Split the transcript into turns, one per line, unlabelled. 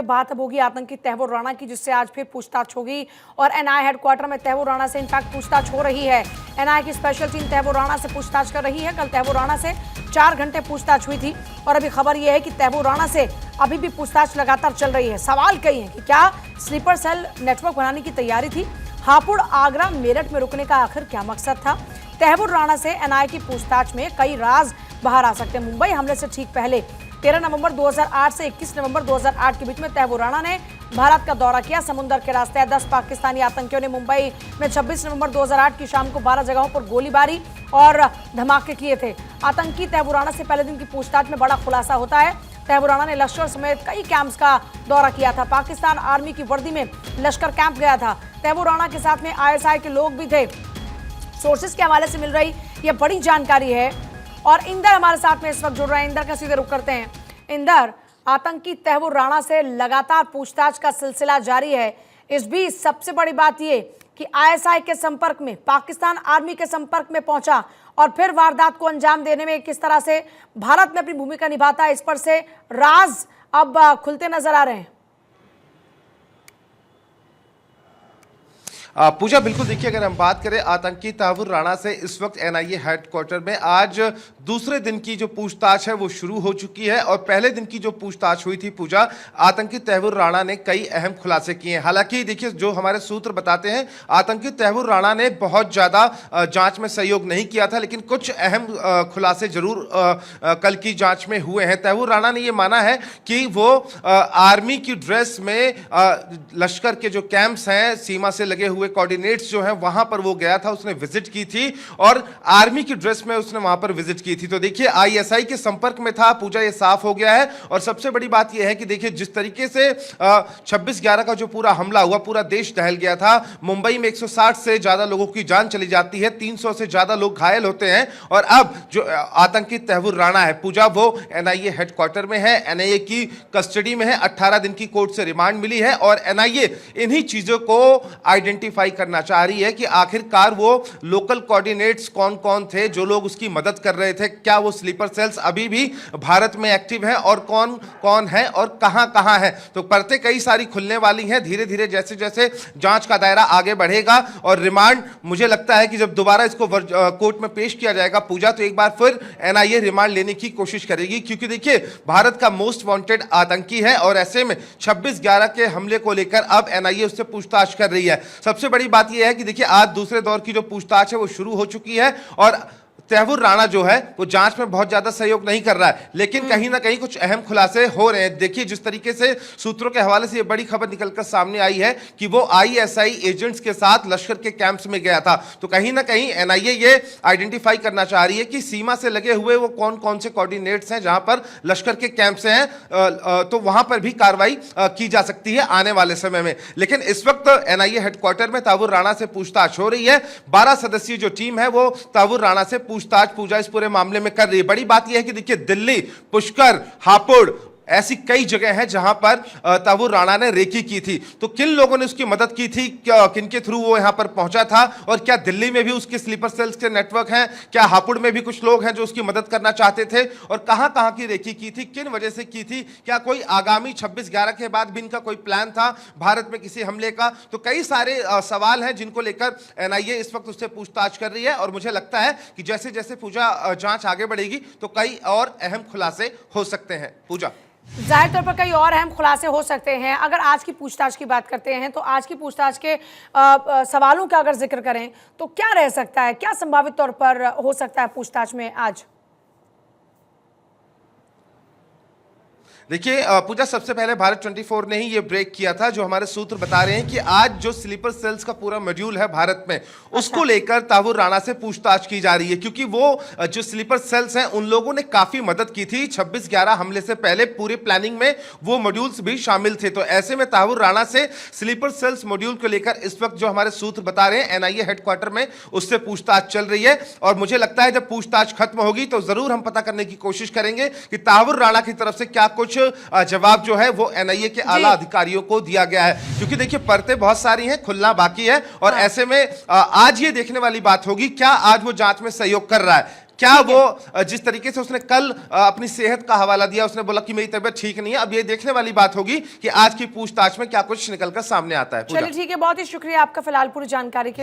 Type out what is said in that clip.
में बात अब होगी आतंकी तैमूर राणा की, जिससे आज फिर पूछताछ होगी और एनआईए हेडक्वार्टर में तैमूर राणा से इनफैक्ट पूछताछ हो रही है। एनआईए की स्पेशल टीम तैमूर राणा से पूछताछ कर रही है। कल तैमूर राणा से 4 घंटे पूछताछ हुई थी और अभी खबर यह है कि तैमूर राणा से अभी भी पूछताछ लगातार चल रही है। सवाल कई हैं कि क्या स्लीपर सेल नेटवर्क बनाने की तैयारी थी, हापुड़, आगरा, मेरठ में रुकने का आखिर क्या मकसद था। तैमूर राणा से एनआईए की पूछताछ में कई राज बाहर आ सकते हैं। मुंबई हमले से ठीक पहले 13 नवंबर 2008 से 21 नवंबर 2008 के बीच में तैमूर राणा ने भारत का दौरा किया। समुद्र के रास्ते 10 पाकिस्तानी आतंकियों ने मुंबई में 26 नवंबर 2008 की शाम को 12 जगहों पर गोलीबारी और धमाके किए थे। आतंकी तैमूर राणा से पहले दिन की पूछताछ में बड़ा खुलासा होता है। तैमूर राणा ने लश्कर समेत कई कैंप्स का दौरा किया था। पाकिस्तान आर्मी की वर्दी में लश्कर कैंप गया था। तैमूर राणा के साथ में आईएसआई के लोग भी थे। सोर्सेज के हवाले से मिल रही यह बड़ी जानकारी है और इंदर हमारे साथ में इस वक्त जुड़ रहे हैं। इंदर का सीधे रुख करते हैं। इंदर, आतंकी तैमूर राणा से लगातार पूछताछ का सिलसिला जारी है। इस बीच सबसे बड़ी बात यह कि आईएसआई के संपर्क में, पाकिस्तान आर्मी के संपर्क में पहुंचा और फिर वारदात को अंजाम देने में किस तरह से भारत में अपनी भूमिका निभाता है, इस पर से राज अब खुलते नजर आ रहे हैं।
पूजा, बिल्कुल देखिए, अगर हम बात करें आतंकी तैमूर राणा से, इस वक्त एनआईए हेडक्वार्टर में आज दूसरे दिन की जो पूछताछ है वो शुरू हो चुकी है और पहले दिन की जो पूछताछ हुई थी पूजा, आतंकी तैमूर राणा ने कई अहम खुलासे किए हैं। हालांकि देखिए, जो हमारे सूत्र बताते हैं, आतंकी तैमूर राणा ने बहुत ज्यादा जांच में सहयोग नहीं किया था, लेकिन कुछ अहम खुलासे जरूर कल की जांच में हुए हैं। तैमूर राणा ने यह माना है कि वो आर्मी की ड्रेस में लश्कर के जो कैंप्स हैं, सीमा से लगे हुए कोऑर्डिनेट्स जो हैं, वहां पर वो गया था, उसने विजिट की थी और आर्मी की ड्रेस में उसने वहां पर विजिट की थी। तो देखिए, आईएसआई के संपर्क में था पूजा, ये साफ हो गया है। और सबसे बड़ी बात यह है कि देखिए, जिस तरीके से 26/11 का जो पूरा हमला हुआ, पूरा देश दहल गया था। मुंबई में 160 से ज्यादा लोगों की जान चली जाती है, 300 से ज्यादा लोग घायल होते हैं और अब जो आतंकी तैमूर राणा है पूजा, वो एनआईए हेडक्वार्टर में है, एनआईए की कस्टडी में है। 18 दिन की कोर्ट से रिमांड मिली है और एनआईए इन्हीं चीजों को आइडेंटिफाई करना चाह रही है कि आखिरकार वो लोकल कोऑर्डिनेट्स कौन कौन थे जो लोग उसकी मदद कर रहे थे, क्या वो स्लीपर सेल्स अभी भी भारत में एक्टिव हैं और कौन कौन है और कहां कहां है। तो परतें कई सारी खुलने वाली हैं धीरे धीरे, जैसे जैसे जांच का दायरा आगे बढ़ेगा और रिमांड, मुझे लगता है कि जब दोबारा इसको कोर्ट में पेश किया जाएगा पूजा, तो एक बार फिर एनआईए रिमांड लेने की कोशिश करेगी, क्योंकि देखिए, भारत का मोस्ट वांटेड आतंकी है और ऐसे में 26/11 के हमले को लेकर अब एनआईए उससे पूछताछ कर रही है। सबसे बड़ी बात यह है कि देखिए, आज दूसरे दौर की जो पूछताछ है वो शुरू हो चुकी है और तैमूर राणा जो है वो जांच में बहुत ज्यादा सहयोग नहीं कर रहा है, लेकिन कहीं ना कहीं कुछ अहम खुलासे हो रहे हैं। देखिए, जिस तरीके से सूत्रों के हवाले से ये बड़ी खबर निकलकर सामने आई है कि वो आईएसआई एजेंट्स के साथ लश्कर के कैंप्स में गया था, तो कहीं ना कहीं एनआईए ये आइडेंटिफाई करना चाह रही है कि सीमा से लगे हुए वो कौन कौन से कोऑर्डिनेट्स हैं जहां पर लश्कर के कैंप्स हैं, तो वहां पर भी कार्रवाई की जा सकती है आने वाले समय में। लेकिन इस वक्त एनआईए हेडक्वार्टर में तैमूर राणा से पूछताछ हो रही है। 12 सदस्यीय जो टीम है वो तैमूर राणा से पूछताछ पूजा इस पूरे मामले में कर रही है। बड़ी बात यह है कि देखिए, दिल्ली, पुष्कर, हापुड़, ऐसी कई जगह हैं जहां पर तैमूर राणा ने रेकी की थी। तो किन लोगों ने उसकी मदद की थी, किन के थ्रू वो यहां पर पहुंचा था और क्या दिल्ली में भी उसके स्लीपर सेल्स के नेटवर्क हैं, क्या हापुड़ में भी कुछ लोग हैं जो उसकी मदद करना चाहते थे और कहां कहां की रेकी की थी, किन वजह से की थी, क्या कोई आगामी 26/11 के बाद भी इनका कोई प्लान था भारत में किसी हमले का। तो कई सारे सवाल हैं जिनको लेकर एनआईए इस वक्त उससे पूछताछ कर रही है और मुझे लगता है कि जैसे जैसे पूजा जांच आगे बढ़ेगी तो कई और अहम खुलासे हो सकते हैं। पूजा,
जाहिर तौर पर कई और अहम खुलासे हो सकते हैं। अगर आज की पूछताछ की बात करते हैं तो आज की पूछताछ के सवालों का अगर जिक्र करें तो क्या रह सकता है, क्या संभावित तौर पर हो सकता है पूछताछ में आज?
देखिए पूजा, सबसे पहले भारत 24 ने ही ये ब्रेक किया था। जो हमारे सूत्र बता रहे हैं कि आज जो स्लीपर सेल्स का पूरा मॉड्यूल है भारत में, उसको लेकर तैमूर राणा से पूछताछ की जा रही है, क्योंकि वो जो स्लीपर सेल्स हैं उन लोगों ने काफी मदद की थी 26/11 हमले से पहले। पूरी प्लानिंग में वो मॉड्यूल्स भी शामिल थे। तो ऐसे में तैमूर राणा से स्लीपर सेल्स मॉड्यूल को लेकर इस वक्त जो हमारे सूत्र बता रहे हैं एनआईए हेडक्वार्टर में, उससे पूछताछ चल रही है और मुझे लगता है जब पूछताछ खत्म होगी तो जरूर हम पता करने की कोशिश करेंगे कि तैमूर राणा की तरफ से क्या कुछ जवाब जो है वो एनआईए के आला अधिकारियों को दिया गया है। क्योंकि देखिए, परतें बहुत सारी हैं, खुलना बाकी है और ऐसे में आज ये देखने वाली बात होगी क्या आज वो जांच में सहयोग कर रहा है। क्या वो जिस तरीके से उसने कल अपनी सेहत का हवाला दिया, उसने बोला कि मेरी तबीयत ठीक नहीं है, अब ये देखने वाली बात होगी कि आज की पूछताछ में क्या कुछ निकलकर सामने आता है।
चलिए ठीक है, बहुत ही शुक्रिया आपका फिलहाल पूरी जानकारी के लिए।